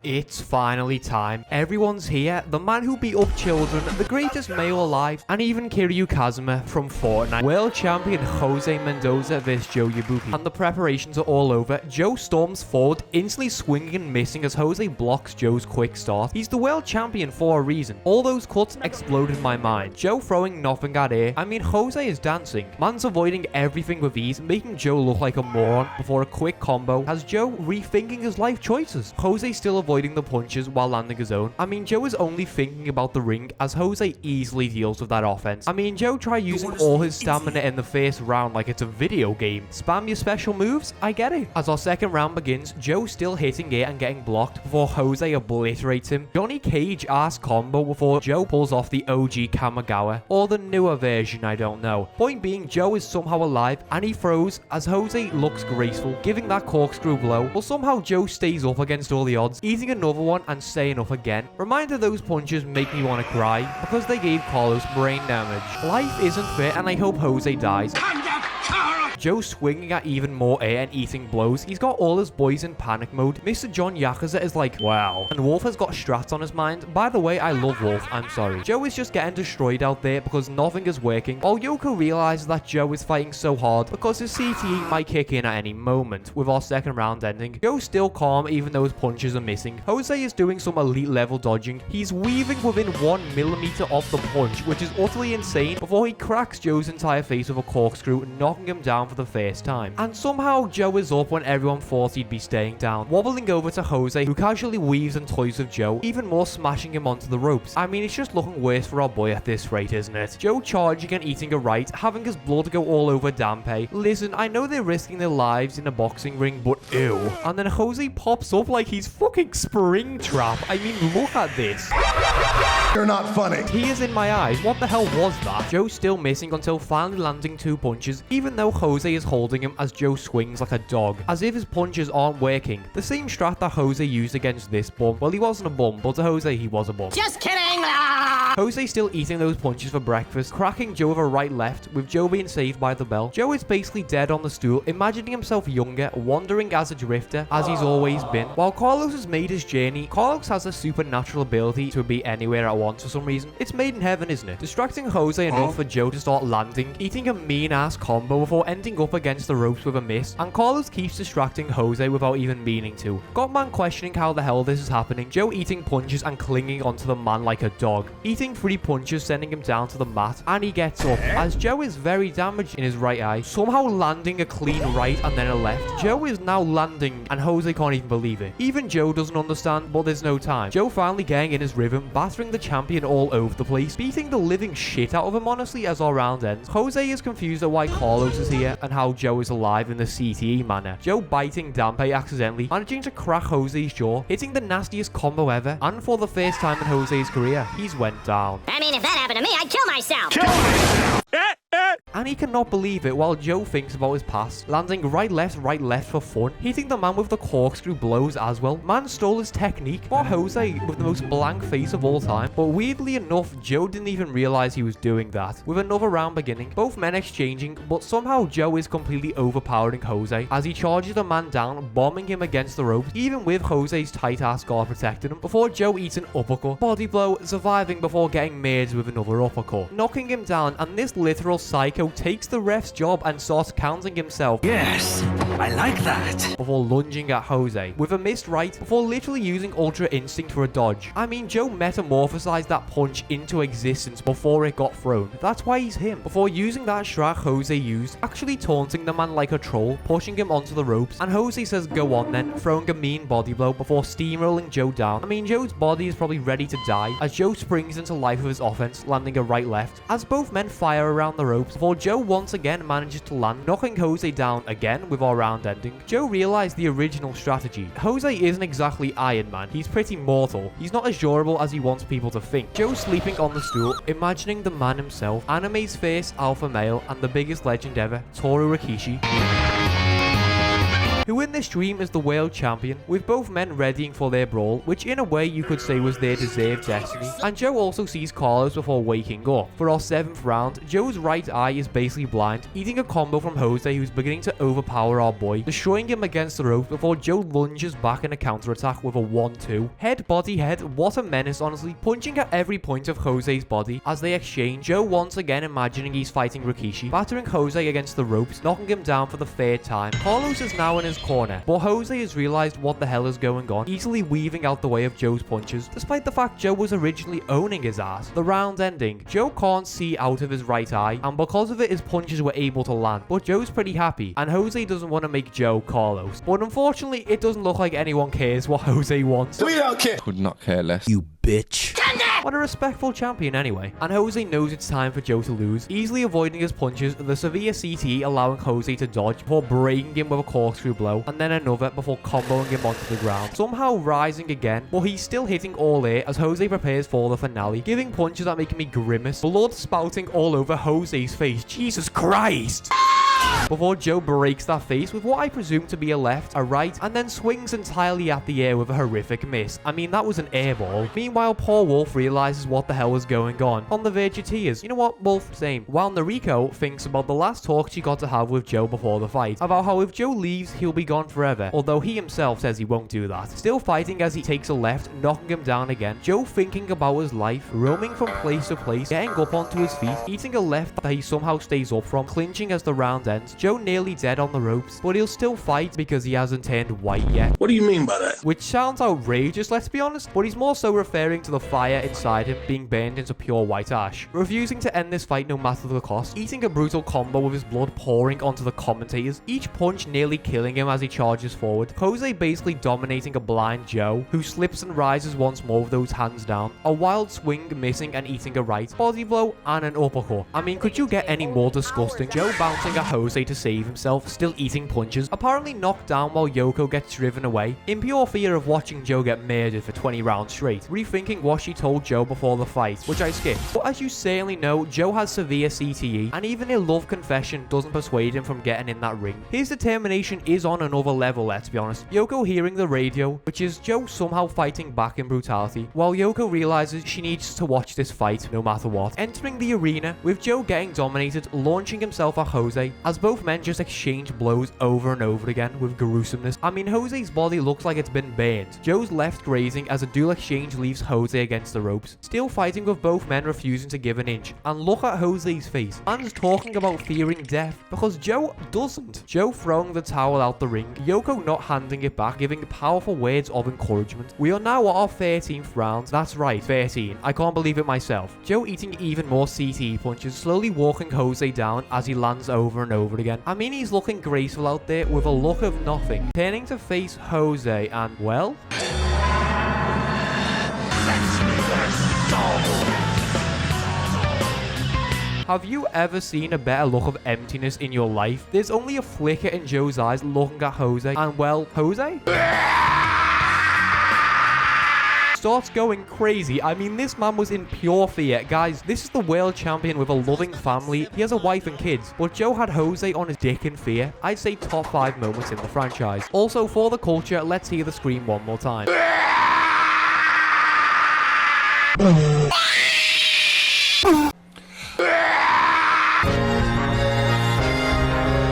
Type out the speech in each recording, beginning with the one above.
It's finally time. Everyone's here. The man who beat up children, the greatest male alive, and even Kiryu Kazuma from Fortnite. World champion Jose Mendoza vs Joe Yabuki. And the preparations are all over. Joe storms forward, instantly swinging and missing as Jose blocks Joe's quick start. He's the world champion for a reason. All those cuts explode in my mind. Joe throwing nothing at air. I mean, Jose is dancing. Man's avoiding everything with ease, making Joe look like a moron before a quick combo has Joe rethinking his life choices. Jose still avoiding the punches while landing his own. I mean, Joe is only thinking about the ring as Jose easily deals with that offense. I mean, Joe tried using all his stamina in the first round like it's a video game. Spam your special moves? I get it. As our second round begins, Joe still hitting it and getting blocked before Jose obliterates him. Johnny Cage ass combo before Joe pulls off the OG Kamigawa, or the newer version, I don't know. Point being, Joe is somehow alive and he throws as Jose looks graceful, giving that corkscrew blow, but somehow Joe stays up against all the odds, eating another one and staying up again. Reminder, those punches make me want to cry because they gave Carlos brain damage. Life isn't fair and I hope Jose dies. Joe swinging at even more air and eating blows. He's got all his boys in panic mode. Mr. John Yakuza is like, wow. And Wolf has got strats on his mind. By the way, I love Wolf, I'm sorry. Joe is just getting destroyed out there because nothing is working. While Yoko realizes that Joe is fighting so hard because his CTE might kick in at any moment. With our second round ending, Joe's still calm even though his punches are missing. Jose is doing some elite level dodging. He's weaving within 1 millimeter of the punch, which is utterly insane, before he cracks Joe's entire face with a corkscrew, knocking him down for the first time. And somehow Joe is up when everyone thought he'd be staying down, wobbling over to Jose, who casually weaves and toys with Joe, even more smashing him onto the ropes. I mean, it's just looking worse for our boy at this rate, isn't it? Joe charging and eating a right, having his blood go all over Dampe. Listen, I know they're risking their lives in a boxing ring, but ew. And then Jose pops up like he's fucking Springtrap. I mean, look at this. You're not funny. Tears in my eyes. What the hell was that? Joe still missing until finally landing 2 punches, even though Jose is holding him as Joe swings like a dog, as if his punches aren't working. The same strat that Jose used against this bum. Well, he wasn't a bum, but to Jose, he was a bum. Just kidding! Jose still eating those punches for breakfast, cracking Joe with a right left, with Joe being saved by the bell. Joe is basically dead on the stool, imagining himself younger, wandering as a drifter, as he's always been. While Carlos has made his journey, Carlos has a supernatural ability to be anywhere at once for some reason. It's made in heaven, isn't it? Distracting Jose enough for Joe to start landing, eating a mean-ass combo before ending up against the ropes with a miss, and Carlos keeps distracting Jose without even meaning to. Got man questioning how the hell this is happening. Joe eating punches and clinging onto the man like a dog, eating 3 punches, sending him down to the mat, and he gets up as Joe is very damaged in his right eye, somehow landing a clean right and then a left. Joe is now landing and Jose can't even believe it. Even Joe doesn't understand, but there's no time. Joe finally getting in his rhythm, battering the champion all over the place, beating the living shit out of him honestly as our round ends. Jose is confused at why Carlos is here and how Joe is alive in the CTE manner. Joe biting Dampe accidentally, managing to crack Jose's jaw, hitting the nastiest combo ever, and for the first time in Jose's career, he's went down. I mean, if that happened to me, I'd kill myself! And he cannot believe it while Joe thinks about his past, landing right left for fun, hitting the man with the corkscrew blows as well. Man stole his technique, for Jose with the most blank face of all time, but weirdly enough, Joe didn't even realize he was doing that. With another round beginning, both men exchanging, but somehow Joe is completely overpowering Jose as he charges the man down, bombing him against the ropes, even with Jose's tight ass guard protecting him, before Joe eats an uppercut, body blow, surviving before getting made with another uppercut, knocking him down, and this literal psycho takes the ref's job and starts counting himself. Yes, I like that. Before lunging at Jose with a missed right, before literally using Ultra Instinct for a dodge. I mean, Joe metamorphosized that punch into existence before it got thrown. That's why he's him. Before using that strat Jose used, actually taunting the man like a troll, pushing him onto the ropes, and Jose says go on then, throwing a mean body blow before steamrolling Joe down. I mean, Joe's body is probably ready to die as Joe springs into life with his offense, landing a right left, as both men fire around the ropes, before Joe once again manages to land, knocking Jose down again with our round ending. Joe realized the original strategy. Jose isn't exactly Iron Man, he's pretty mortal. He's not as durable as he wants people to think. Joe sleeping on the stool, imagining the man himself, anime's first alpha male and the biggest legend ever, Toru Rikishi. who in this dream is the world champion, with both men readying for their brawl, which in a way you could say was their deserved destiny. And Joe also sees Carlos before waking up. For our 7th round, Joe's right eye is basically blind, eating a combo from Jose who's beginning to overpower our boy, destroying him against the rope before Joe lunges back in a counterattack with a 1-2. Head, body, head, what a menace honestly, punching at every point of Jose's body. As they exchange, Joe once again imagining he's fighting Rikishi, battering Jose against the ropes, knocking him down for the 3rd time. Carlos is now in his corner, but Jose has realized what the hell is going on, easily weaving out the way of Joe's punches, despite the fact Joe was originally owning his ass. The round ending, Joe can't see out of his right eye, and because of it his punches were able to land, but Joe's pretty happy, and Jose doesn't want to make Joe Carlos. But unfortunately, it doesn't look like anyone cares what Jose wants. We don't care. Could not care less. You bitch. What a respectful champion anyway. And Jose knows it's time for Joe to lose, easily avoiding his punches, the severe CT allowing Jose to dodge before breaking him with a corkscrew blow, and then another before comboing him onto the ground, somehow rising again, but he's still hitting all air as Jose prepares for the finale, giving punches that make me grimace, blood spouting all over Jose's face. Jesus Christ! Before Joe breaks that face with what I presume to be a left, a right, and then swings entirely at the air with a horrific miss. I mean, that was an air ball. Meanwhile, poor Wolf realizes what the hell is going on the verge of tears. You know what, Wolf, same. While Noriko thinks about the last talk she got to have with Joe before the fight, about how if Joe leaves, he'll be gone forever, although he himself says he won't do that. Still fighting as he takes a left, knocking him down again, Joe thinking about his life, roaming from place to place, getting up onto his feet, eating a left that he somehow stays up from, clinching as the round ends. Joe nearly dead on the ropes, but he'll still fight because he hasn't turned white yet. What do you mean by that? Which sounds outrageous, let's be honest, but he's more so referring to the fire inside him being burned into pure white ash. Refusing to end this fight no matter the cost, eating a brutal combo with his blood pouring onto the commentators, each punch nearly killing him as he charges forward. Jose basically dominating a blind Joe, who slips and rises once more with those hands down. A wild swing missing and eating a right, body blow, and an uppercut. I mean, could you get any more disgusting? Joe bouncing at Jose to save himself, still eating punches, apparently knocked down while Yoko gets driven away, in pure fear of watching Joe get murdered for 20 rounds straight, rethinking what she told Joe before the fight, which I skipped. But as you certainly know, Joe has severe CTE, and even a love confession doesn't persuade him from getting in that ring. His determination is on another level, let's be honest. Yoko hearing the radio, which is Joe somehow fighting back in brutality, while Yoko realizes she needs to watch this fight no matter what. Entering the arena, with Joe getting dominated, launching himself at Jose, as both men just exchange blows over and over again with gruesomeness. I mean, Jose's body looks like it's been burned. Joe's left grazing as a dual exchange leaves Jose against the ropes. Still fighting with both men refusing to give an inch. And look at Jose's face. Man's talking about fearing death because Joe doesn't. Joe throwing the towel out the ring. Yoko not handing it back, giving powerful words of encouragement. We are now at our 13th round. That's right, 13. I can't believe it myself. Joe eating even more CTE punches, slowly walking Jose down as he lands over and over again. I mean, he's looking graceful out there with a look of nothing. Turning to face Jose and, well... Have you ever seen a better look of emptiness in your life? There's only a flicker in Joe's eyes looking at Jose, and well, Jose? Starts going crazy. I mean, this man was in pure fear. Guys, this is the world champion with a loving family. He has a wife and kids, but Joe had Jose on his dick in fear. I'd say top 5 moments in the franchise. Also, for the culture, let's hear the scream one more time.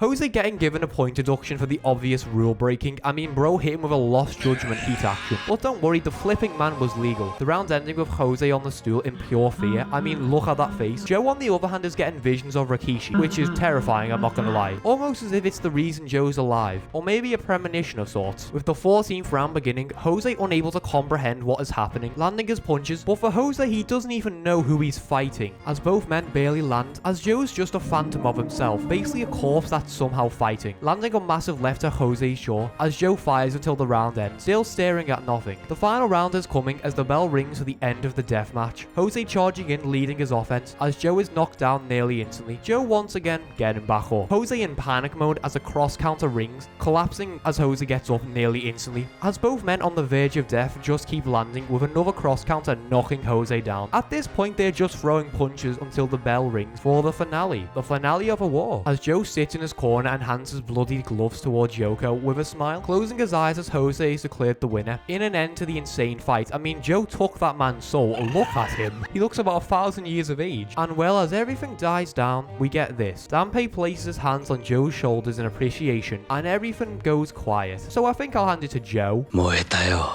Jose getting given a point deduction for the obvious rule breaking. I mean, bro hit him with a lost judgment heat action. But don't worry, the flipping man was legal. The round ending with Jose on the stool in pure fear. I mean, look at that face. Joe on the other hand is getting visions of Rikishi, which is terrifying, I'm not gonna lie. Almost as if it's the reason Joe's alive, or maybe a premonition of sorts. With the 14th round beginning, Jose unable to comprehend what is happening, landing his punches, but for Jose he doesn't even know who he's fighting, as both men barely land, as Joe's just a phantom of himself, basically a corpse that's somehow fighting, landing a massive left to Jose's jaw as Joe fires until the round ends, still staring at nothing. The final round is coming as the bell rings for the end of the death match. Jose charging in, leading his offense as Joe is knocked down nearly instantly. Joe once again getting back up. Jose in panic mode as a cross counter rings, collapsing as Jose gets up nearly instantly, as both men on the verge of death just keep landing with another cross counter knocking Jose down. At this point they're just throwing punches until the bell rings for the finale of a war, as Joe sits in his corner corner and hands his bloodied gloves towards Yoko with a smile, closing his eyes as Jose is declared the winner. In an end to the insane fight. I mean, Joe took that man's soul. Look at him. He looks about 1,000 years of age. And well, as everything dies down, we get this. Dampé places his hands on Joe's shoulders in appreciation, and everything goes quiet. So I think I'll hand it to Joe. 燃えたよ。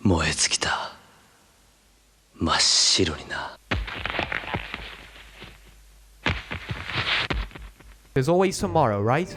燃え尽きた。真っ白にな。 There's always tomorrow, right?